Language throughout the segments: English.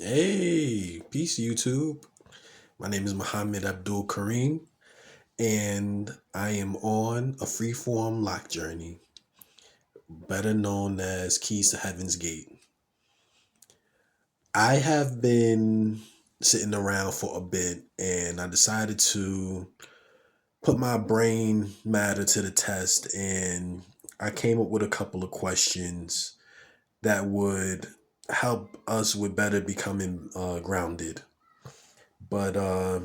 Hey, peace YouTube. My name is Muhammad Abdul-Kareem, and I am on a freeform lock journey, better known as Keys to Heaven's Gate. I have been sitting around for a bit, and I decided to put my brain matter to the test, and I came up with a couple of questions that would help us with better becoming grounded. But I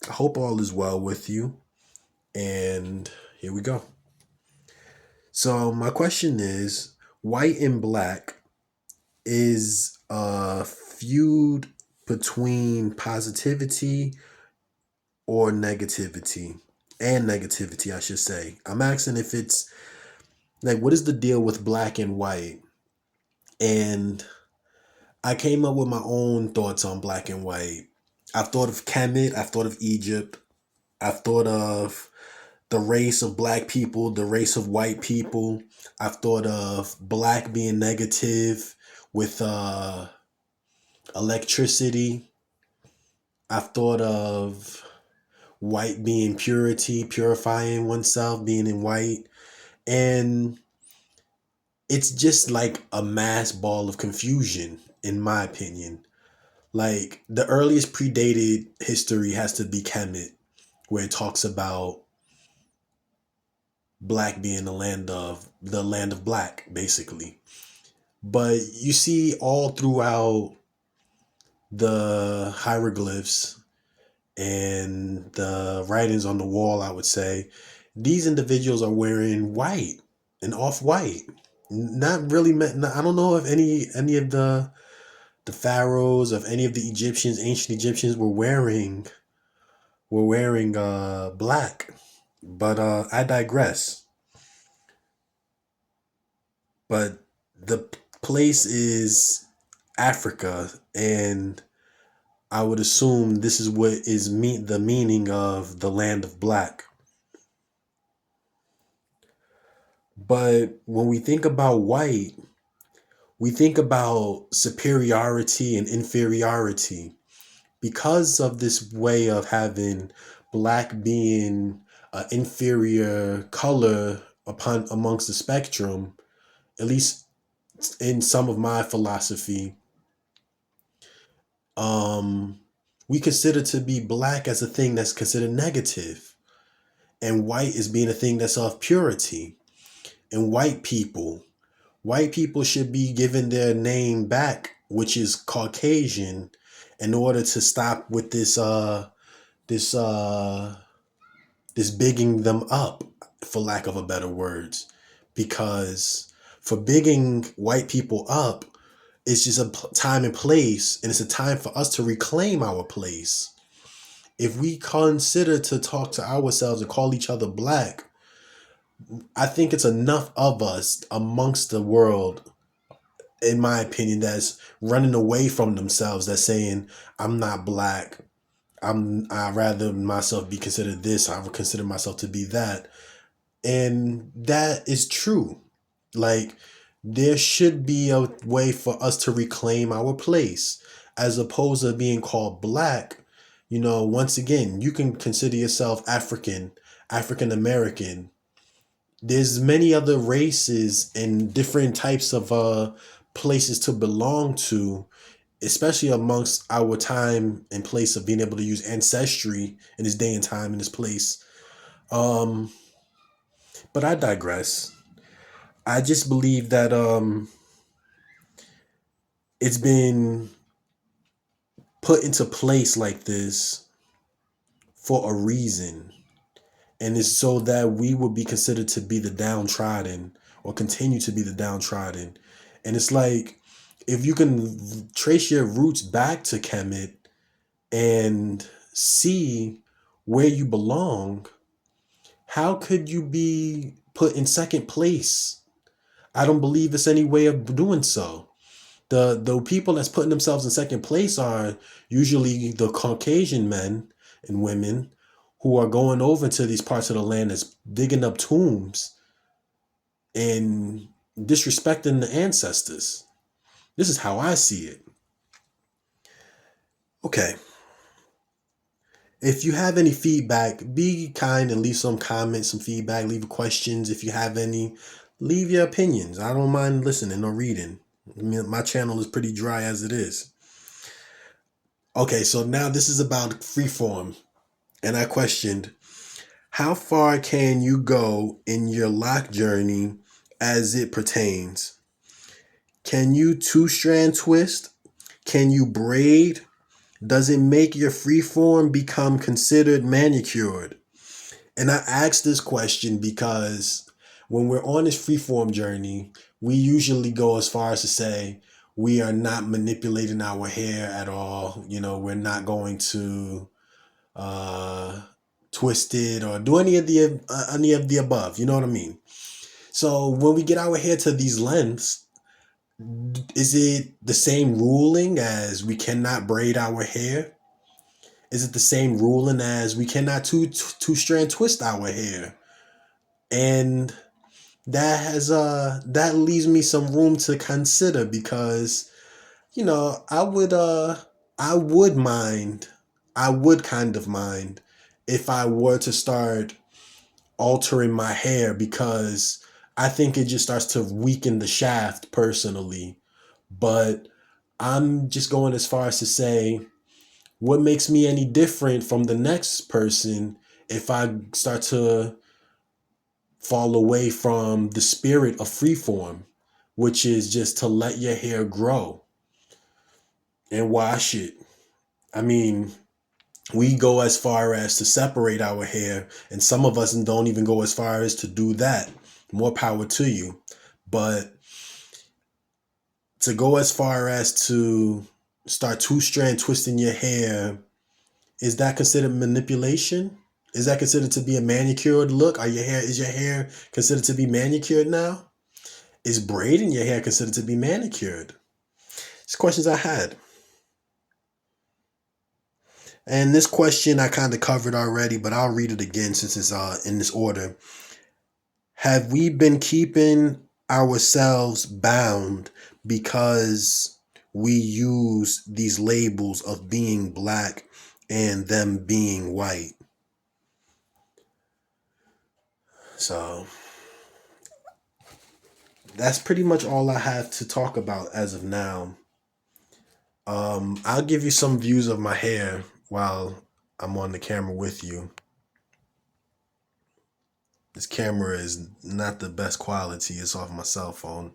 hope all is well with you. And here we go. So, my question is, white and black is a feud between positivity or negativity? And negativity, I should say. I'm asking if it's like, what is the deal with black and white? And I came up with my own thoughts on black and white. I've thought of Kemet, I've thought of Egypt, I've thought of the race of black people, the race of white people. I've thought of black being negative with electricity. I've thought of white being purity, purifying oneself, being in white. And it's just like a mass ball of confusion, in my opinion. Like the earliest predated history has to be Kemet, where it talks about black being the land of black, basically. But you see all throughout the hieroglyphs and the writings on the wall, I would say, these individuals are wearing white and off white. Not really. I don't know if any of the pharaohs of any of the Egyptians, ancient Egyptians, were wearing black. But I digress. But the place is Africa, and I would assume this is what is the meaning of the land of black. But when we think about white, we think about superiority and inferiority. Because of this way of having black being an inferior color upon amongst the spectrum, at least in some of my philosophy, um, we consider to be black as a thing that's considered negative, and white is being a thing that's of purity. And white people should be given their name back, which is Caucasian, in order to stop with this this bigging them up, for lack of a better words, because for bigging white people up, it's just a time and place, and it's a time for us to reclaim our place. If we consider to talk to ourselves and call each other black, I think it's enough of us amongst the world, in my opinion, that's running away from themselves, that's saying, I'm not black. I rather myself be considered this. I would consider myself to be that. And that is true. Like, there should be a way for us to reclaim our place as opposed to being called black. Once again, you can consider yourself African, African American. There's many other races and different types of places to belong to, especially amongst our time and place of being able to use ancestry in this day and time in this place. Um, but I digress. I just believe that it's been put into place like this for a reason. And it's so that we would be considered to be the downtrodden, or continue to be the downtrodden. And it's like, if you can trace your roots back to Kemet and see where you belong, how could you be put in second place? I don't believe it's any way of doing so. The people that's putting themselves in second place are usually the Caucasian men and women who are going over to these parts of the land that's digging up tombs and disrespecting the ancestors. This is how I see it. Okay. If you have any feedback, be kind and leave some comments, some feedback, leave questions. If you have any, leave your opinions. I don't mind listening or reading. I mean, my channel is pretty dry as it is. Okay, so now this is about freeform. And I questioned, how far can you go in your lock journey as it pertains? Can you two-strand twist? Can you braid? Does it make your freeform become considered manicured? And I asked this question because when we're on this freeform journey, we usually go as far as to say we are not manipulating our hair at all. You know, we're not going to uh, twist it or do any of the above. You know what I mean? So when we get our hair to these lengths, is it the same ruling as we cannot braid our hair? Is it the same ruling as we cannot two-strand twist our hair? And that leaves me some room to consider because I would mind I would kind of mind if I were to start altering my hair because I think it just starts to weaken the shaft personally. But I'm just going as far as to say, what makes me any different from the next person if I start to fall away from the spirit of freeform, which is just to let your hair grow and wash it? I mean, we go as far as to separate our hair, and some of us don't even go as far as to do that. More power to you. But to go as far as to start two-strand twisting your hair, is that considered manipulation? Is that considered to be a manicured look? Is your hair considered to be manicured now? Is braiding your hair considered to be manicured? These questions I had. And this question I kind of covered already, but I'll read it again since it's in this order. Have we been keeping ourselves bound because we use these labels of being black and them being white? So that's pretty much all I have to talk about as of now. I'll give you some views of my hair while I'm on the camera with you. This camera is not the best quality. It's off my cell phone.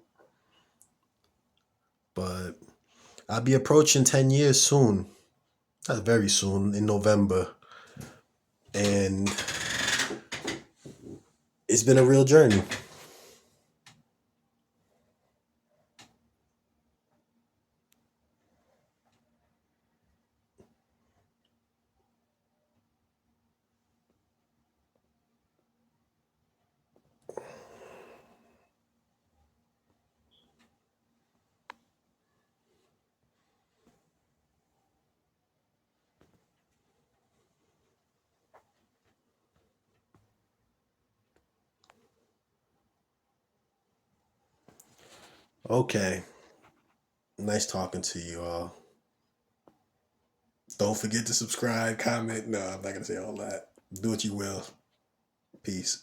But I'll be approaching 10 years soon. Not very soon, in November. And it's been a real journey. Okay. Nice talking to you all. Don't forget to subscribe, comment. No, I'm not going to say all that. Do what you will. Peace.